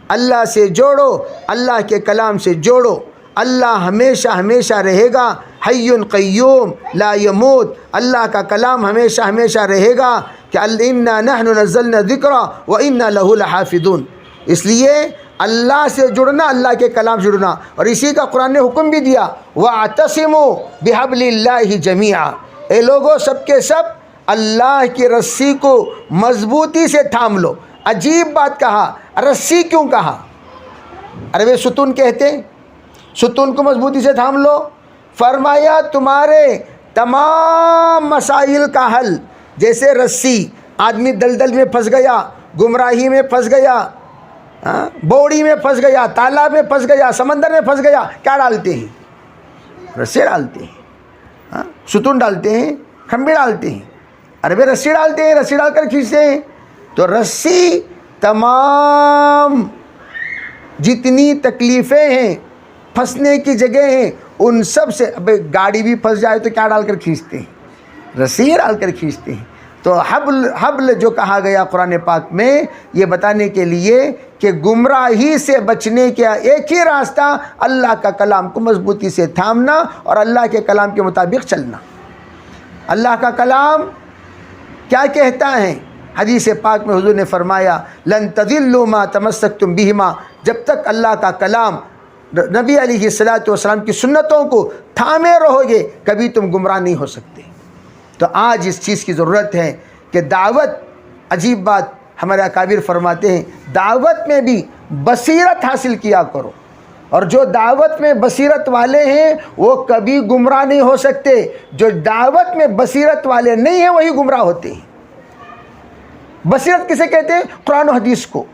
اللہ سے جوڑو، اللہ کے کلام سے جوڑو۔ اللہ ہمیشہ ہمیشہ رہے گا، حی قیوم لا یموت، اللہ کا کلام ہمیشہ ہمیشہ رہے گا کہ انا نحن نزلنا الذکر وانا لہ لحافظون۔ اس لیے اللہ سے جڑنا، اللہ کے کلام سے جڑنا، اور اسی کا قرآن نے حکم بھی دیا وَاعْتَصِمُوا بِحَبْلِ اللَّهِ جَمِيعًا، اے لوگو سب کے سب اللہ کی رسی کو مضبوطی سے تھام لو۔ عجیب بات کہا، رسی کیوں کہا؟ عربی ستون کہتے ہیں، ستون کو مضبوطی سے تھام لو، فرمایا تمہارے تمام مسائل کا حل، جیسے رسی، آدمی دلدل میں پھنس گیا، گمراہی میں پھنس گیا، بوڑی میں پھنس گیا، تالاب میں پھنس گیا، سمندر میں پھنس گیا، کیا ڈالتے ہیں؟ رسی ڈالتے ہیں، ستون ڈالتے ہیں، کھمبے ڈالتے ہیں، عربی رسی ڈالتے ہیں، رسی ڈال کر کھینچتے ہیں۔ تو رسی تمام جتنی تکلیفیں ہیں، پھنسنے کی جگہ ہیں، ان سب سے، اب گاڑی بھی پھنس جائے تو کیا ڈال کر کھینچتے ہیں؟ رسی ڈال کر کھینچتے ہیں۔ تو حبل جو کہا گیا قرآن پاک میں، یہ بتانے کے لیے کہ گمراہی سے بچنے کا ایک ہی راستہ اللہ کا کلام کو مضبوطی سے تھامنا اور اللہ کے کلام کے مطابق چلنا۔ اللہ کا کلام کیا کہتا ہے؟ حدیث پاک میں حضور نے فرمایا لن تضلوا ما تمسکتم بہما، جب تک اللہ کا کلام، نبی علیہ الصلوۃ والسلام کی سنتوں کو تھامے رہو گے کبھی تم گمراہ نہیں ہو سکتے۔ تو آج اس چیز کی ضرورت ہے کہ دعوت، عجیب بات ہمارے اکابر فرماتے ہیں، دعوت میں بھی بصیرت حاصل کیا کرو، اور جو دعوت میں بصیرت والے ہیں وہ کبھی گمراہ نہیں ہو سکتے، جو دعوت میں بصیرت والے نہیں ہیں وہی گمراہ ہوتے ہیں۔ بصیرت کسے کہتے ہیں؟ قرآن و حدیث کو۔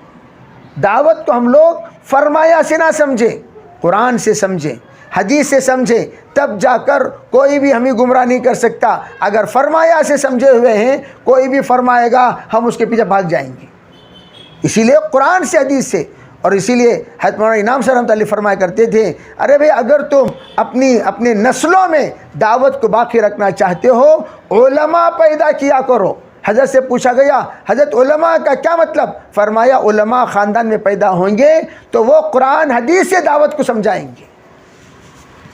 دعوت کو ہم لوگ فرمایا سے نہ سمجھیں، قرآن سے سمجھیں، حدیث سے سمجھیں، تب جا کر کوئی بھی ہمیں گمراہ نہیں کر سکتا۔ اگر فرمایا سے سمجھے ہوئے ہیں، کوئی بھی فرمائے گا ہم اس کے پیچھے بھاگ جائیں گے۔ اسی لیے قرآن سے، حدیث سے، اور اسی لیے حضرت مولانا انعام صاحب رحمۃ اللہ فرمایا کرتے تھے، ارے بھئی اگر تم اپنے نسلوں میں دعوت کو باقی رکھنا چاہتے ہو، علماء پیدا کیا کرو۔ حضرت سے پوچھا گیا حضرت علماء کا کیا مطلب؟ فرمایا علماء خاندان میں پیدا ہوں گے تو وہ قرآن حدیث سے دعوت کو سمجھائیں گے،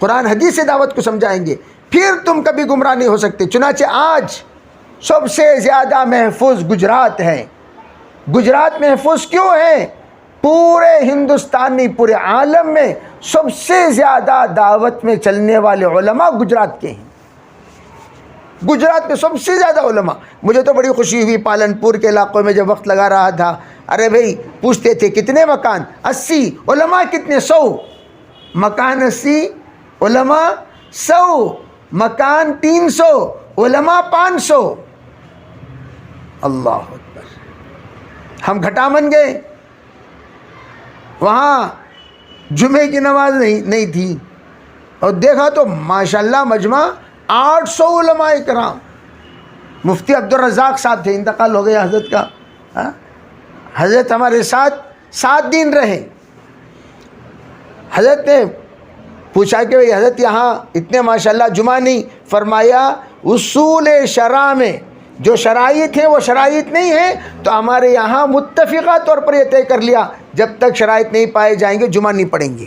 قرآن حدیث سے دعوت کو سمجھائیں گے، پھر تم کبھی گمراہ نہیں ہو سکتے۔ چنانچہ آج سب سے زیادہ محفوظ گجرات ہے۔ گجرات محفوظ کیوں ہے؟ پورے ہندوستان نہیں، پورے عالم میں سب سے زیادہ دعوت میں چلنے والے علماء گجرات کے ہیں۔ گجرات میں سب سے زیادہ علماء۔ مجھے تو بڑی خوشی ہوئی پالنپور کے علاقوں میں جب وقت لگا رہا تھا، ارے بھئی پوچھتے تھے کتنے مکان؟ 80، علماء کتنے؟ 100 مکان، 80 علماء 100 مکان، 300 علماء 500۔ اللہ اکبر۔ ہم گھٹا من گئے، وہاں جمعے کی نماز نہیں تھی، اور دیکھا تو ماشاءاللہ مجمع 800 علماء کرام۔ مفتی عبدالرزاق صاحب تھے، انتقال ہو گیا حضرت کا۔ حضرت ہمارے ساتھ 7 دن رہے۔ حضرت نے پوچھا کہ بھئی حضرت یہاں اتنے ماشاءاللہ جمعہ نہیں، فرمایا اصول شرع میں جو شرائط ہیں وہ شرائط نہیں ہیں، تو ہمارے یہاں متفقہ طور پر یہ طے کر لیا جب تک شرائط نہیں پائے جائیں گے جمعہ نہیں پڑھیں گے۔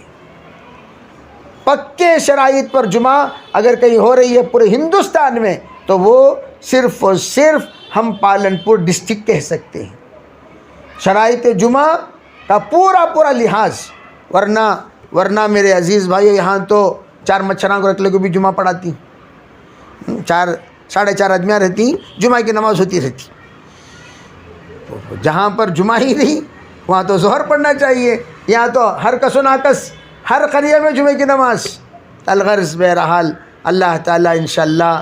پکے شرائط پر جمعہ اگر کہیں ہو رہی ہے پورے ہندوستان میں تو وہ صرف اور صرف ہم پالنپور ڈسٹرکٹ کہہ سکتے ہیں۔ شرائط جمعہ کا پورا لحاظ، ورنہ میرے عزیز بھائیو یہاں تو 4 مچھراں کو رکھ لے کو بھی جمعہ پڑھاتی، 4 ساڑھے 4 آدمیاں رہتی، جمعہ کی نماز ہوتی رہتی۔ جہاں پر جمعہ ہی نہیں وہاں تو ظہر پڑھنا چاہیے، یہاں تو ہر کس و ناقص ہر قریہ میں جمعہ کی نماز۔ الغرض بہرحال اللہ تعالیٰ انشاءاللہ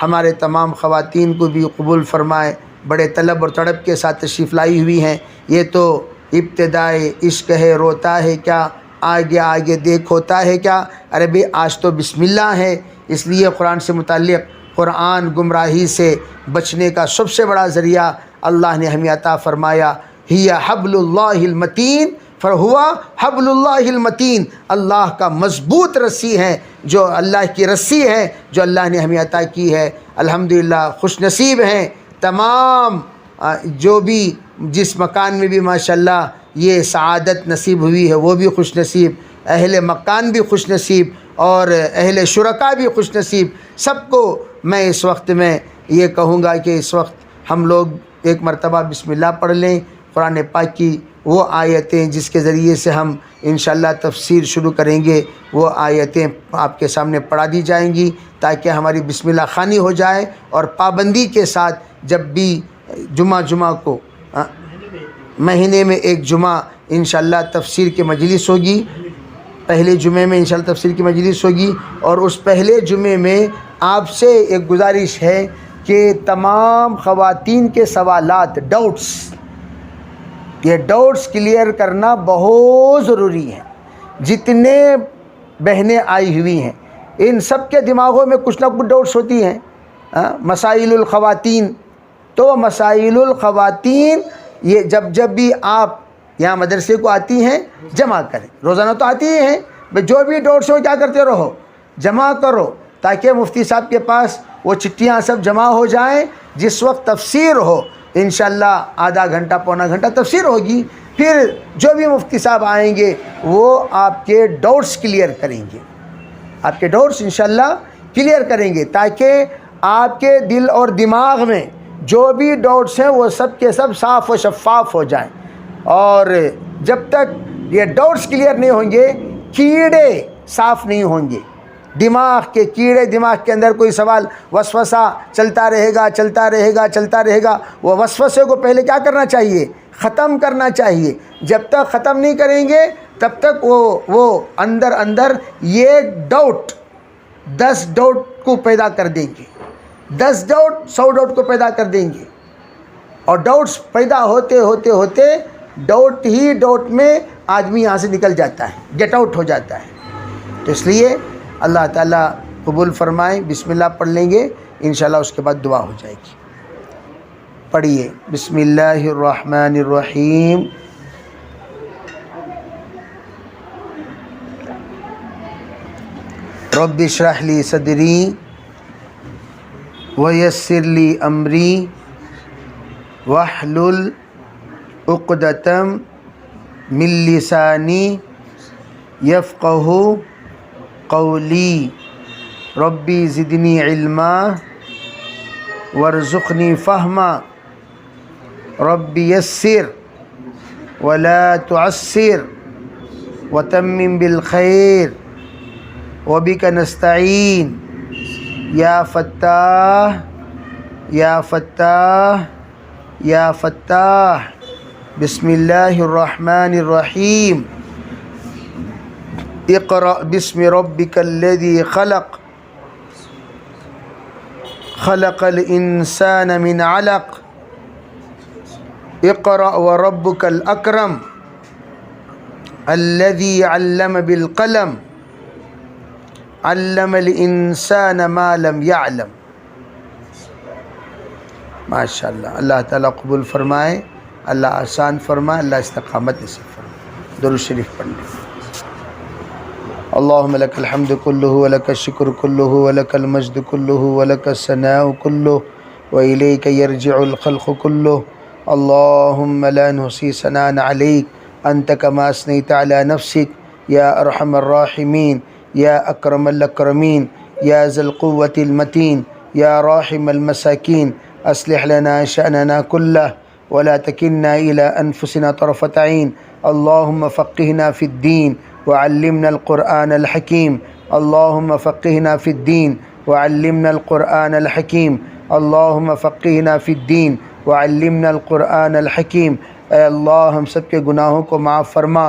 ہمارے تمام خواتین کو بھی قبول فرمائے، بڑے طلب اور تڑپ کے ساتھ تشریف لائی ہوئی ہیں۔ یہ تو ابتدائے عشق ہے، روتا ہے کیا، آگے آگے دیکھ ہوتا ہے کیا۔ ارے بھئی آج تو بسم اللہ ہے، اس لیے قرآن سے متعلق، قرآن گمراہی سے بچنے کا سب سے بڑا ذریعہ اللہ نے ہمیں عطا فرمایا، ہی حبل اللہ المتین، فہوا حبل اللہ المتین، اللہ کا مضبوط رسی ہے، جو اللہ کی رسی ہے جو اللہ نے ہمیں عطا کی ہے۔ الحمدللہ خوش نصیب ہیں تمام جو بھی جس مکان میں بھی ماشاءاللہ یہ سعادت نصیب ہوئی ہے، وہ بھی خوش نصیب، اہل مکان بھی خوش نصیب اور اہل شرکا بھی خوش نصیب۔ سب کو میں اس وقت میں یہ کہوں گا کہ اس وقت ہم لوگ ایک مرتبہ بسم اللہ پڑھ لیں، قرآن پاک کی وہ آیتیں جس کے ذریعے سے ہم انشاءاللہ تفسیر شروع کریں گے، وہ آیتیں آپ کے سامنے پڑھا دی جائیں گی تاکہ ہماری بسم اللہ خوانی ہو جائے، اور پابندی کے ساتھ جب بھی جمعہ کو مہینے میں ایک جمعہ انشاءاللہ تفسیر کی مجلس ہوگی، پہلے جمعے میں انشاءاللہ تفسیر کی مجلس ہوگی، اور اس پہلے جمعے میں آپ سے ایک گزارش ہے کہ تمام خواتین کے سوالات، یہ ڈاؤٹس کلیئر کرنا بہت ضروری ہے۔ جتنے بہنیں آئی ہوئی ہیں ان سب کے دماغوں میں کچھ نہ کچھ ڈاؤٹس ہوتی ہیں۔ مسائل الخواتین، تو مسائل الخواتین یہ جب بھی آپ یہاں مدرسے کو آتی ہیں جمع کریں، روزانہ تو آتی ہی ہیں، جو بھی ڈاؤٹس ہو کیا کرتے رہو، جمع کرو، تاکہ مفتی صاحب کے پاس وہ چٹھیاں سب جمع ہو جائیں۔ جس وقت تفسیر ہو انشاءاللہ آدھا گھنٹہ پونا گھنٹہ تفسیر ہوگی، پھر جو بھی مفتی صاحب آئیں گے وہ آپ کے ڈاؤٹس کلیئر کریں گے، آپ کے ڈاؤٹس انشاءاللہ کلیئر کریں گے، تاکہ آپ کے دل اور دماغ میں جو بھی ڈاؤٹس ہیں وہ سب کے سب صاف و شفاف ہو جائیں۔ اور جب تک یہ ڈاؤٹس کلیئر نہیں ہوں گے، کیڑے صاف نہیں ہوں گے، دماغ کے کیڑے، دماغ کے اندر کوئی سوال وسوسہ چلتا رہے گا، وہ وسوسے کو پہلے کیا کرنا چاہیے، ختم کرنا چاہیے۔ جب تک ختم نہیں کریں گے تب تک وہ اندر یہ ڈاؤٹ 10 ڈاؤٹ کو پیدا کر دیں گے، 10 ڈاؤٹ 100 ڈاؤٹ کو پیدا کر دیں گے، اور ڈاؤٹس پیدا ہوتے ڈاؤٹ ہی ڈاؤٹ میں آدمی یہاں سے نکل جاتا ہے، گیٹ آؤٹ ہو جاتا ہے۔ تو اس لیے اللہ تعالیٰ قبول فرمائیں، بسم اللہ پڑھ لیں گے انشاءاللہ، اس کے بعد دعا ہو جائے گی۔ پڑھیے، بسم اللہ الرحمن الرحیم۔ رب اشرح لی صدری ویسر لی امری واحلل عقدۃ من لسانی یفقہ قولی ربی زدنی علما وارزقنی فہما ربی یسر ولا تعسر وتمم بالخیر وبک نستعین یا فتاح یا فتاح یا فتاح۔ بسم اللہ الرحمن الرحیم۔ اقرأ بسم ربک الذی خلق، خلق الانسان من علق، اقرأ وربک الاکرم الذی علم بالقلم، علم الانسان ما لم يعلم۔ ماشاءاللہ، اللہ تعالیٰ قبول فرمائے، اللہ آسان فرمائے، اللہ استقامت نصیب فرمائے۔ درود شریف پڑھ لیں۔ اللہم لک الحمد کلہ ولک الشکر کلہ ولک المجد کلہ ولک الثناء کلہ وإلیک یرجع الخلق کلہ۔ اللہم لا نحصی ثناء علیک انت کما اثنیت علی نفسک یا ارحم الراحمین یا اکرم الاکرمین یا ذا القوة المتین یا راحم المساکین۔ اصلح لنا شأننا كله ولا تكلنا إلى أنفسنا طرفة عين۔ اللهم فقهنا في الدين وعلمنا القرآن الحكيم، اللهم فقهنا في الدين وعلمنا القرآن الحكيم، اللهم فقهنا في الدين وعلمنا القرآن الحكيم۔ اے اللہ ہم سب کے گناہوں کو معاف فرما،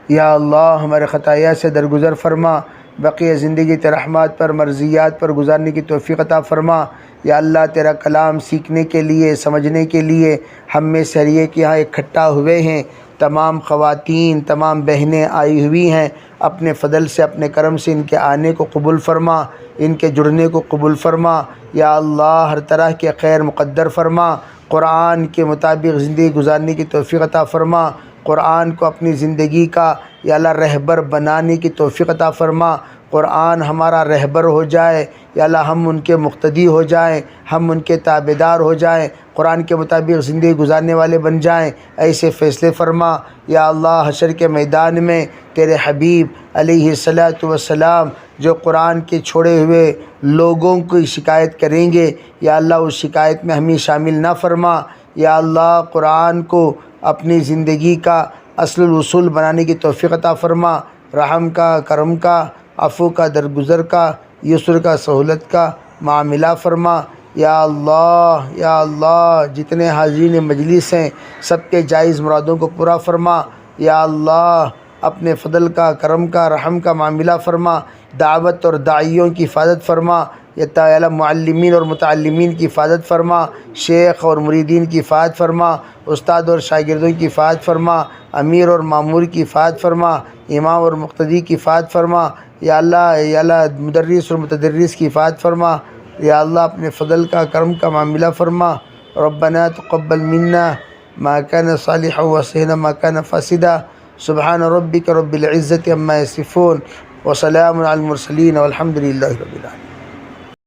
یا اللہ ہمارے خطایا سے درگزر فرما، بقیہ زندگی تیرے رحمات پر مرضیات پر گزارنے کی توفیق عطا فرما۔ یا اللہ تیرا کلام سیکھنے کے لیے سمجھنے کے لیے ہم میں سے ہر ایک یہاں اکٹھا ہوئے ہیں، تمام خواتین تمام بہنیں آئی ہوئی ہیں، اپنے فضل سے اپنے کرم سے ان کے آنے کو قبول فرما، ان کے جڑنے کو قبول فرما۔ یا اللہ ہر طرح کے خیر مقدر فرما، قرآن کے مطابق زندگی گزارنے کی توفیق عطا فرما، قرآن کو اپنی زندگی کا یا اللہ رہبر بنانے کی توفیق عطا فرما۔ قرآن ہمارا رہبر ہو جائے، یا اللہ ہم ان کے مقتدی ہو جائیں، ہم ان کے تابعدار ہو جائیں، قرآن کے مطابق زندگی گزارنے والے بن جائیں، ایسے فیصلے فرما۔ یا اللہ حشر کے میدان میں تیرے حبیب علیہ الصلاۃ والسلام جو قرآن کے چھوڑے ہوئے لوگوں کی شکایت کریں گے، یا اللہ اس شکایت میں ہمیں شامل نہ فرما۔ یا اللہ قرآن کو اپنی زندگی کا اصل الاصول بنانے کی توفیق عطا فرما، رحم کا، کرم کا، عفو کا، درگزر کا، یسر کا، سہولت کا معاملہ فرما۔ یا اللہ جتنے حاضرین مجلس ہیں سب کے جائز مرادوں کو پورا فرما۔ یا اللہ اپنے فضل کا، کرم کا، رحم کا معاملہ فرما، دعوت اور داعیوں کی حفاظت فرما۔ یا تعالی معلمین اور متعلمین کی حفاظت فرما، شیخ اور مریدین کی حفاظت فرما، استاد اور شاگردوں کی حفاظت فرما، امیر اور مامور کی حفاظت فرما، امام اور مقتدی کی حفاظت فرما۔ یا اللہ مدرس اور متدرس کی حفاظت فرما۔ یا اللہ اپنے فضل کا، کرم کا معاملہ فرما۔ ربنا تقبل منا ما كان صالحا وصلنا ما كان فاسدا سبحان ربك رب العزة عما يصفون وسلام على المرسلين والحمد لله رب العالمين۔